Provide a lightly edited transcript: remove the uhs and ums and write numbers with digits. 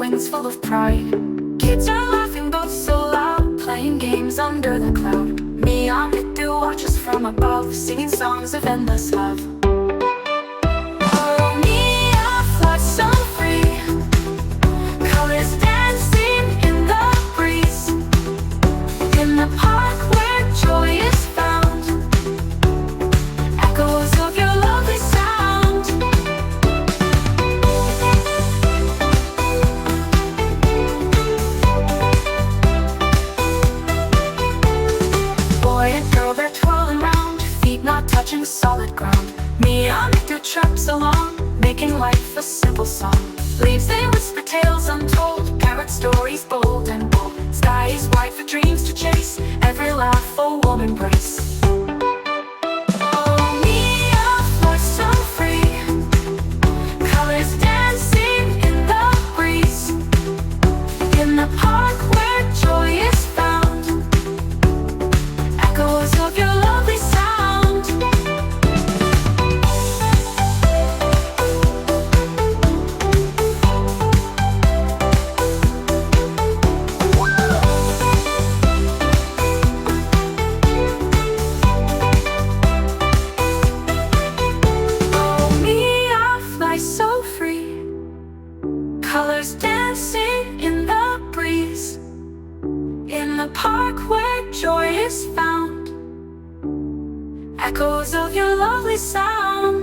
wings full of pride. Kids are laughing both so loud, playing games under the cloud. Me on it do watches from above, singing songs of endless love. Oh, me, I fly so free, colors dancing in the breeze, in the park where joy is found, echoes of your lovely sound. Boy and girl, they're twirling round, feet not touching solid ground. Me on it do chirps along, making life a simple song. Leaves they whisper tales untold, parrot stories bold and bold. Sky is white for dreams to chase, every laugh a warm embrace. Oh, me, I fly so free, colors dancing in the breeze, in the park where joy is found, echoes of your lovely sound. So free, colors dancing in the breeze, in the park where joy is found, echoes of your lovely sound.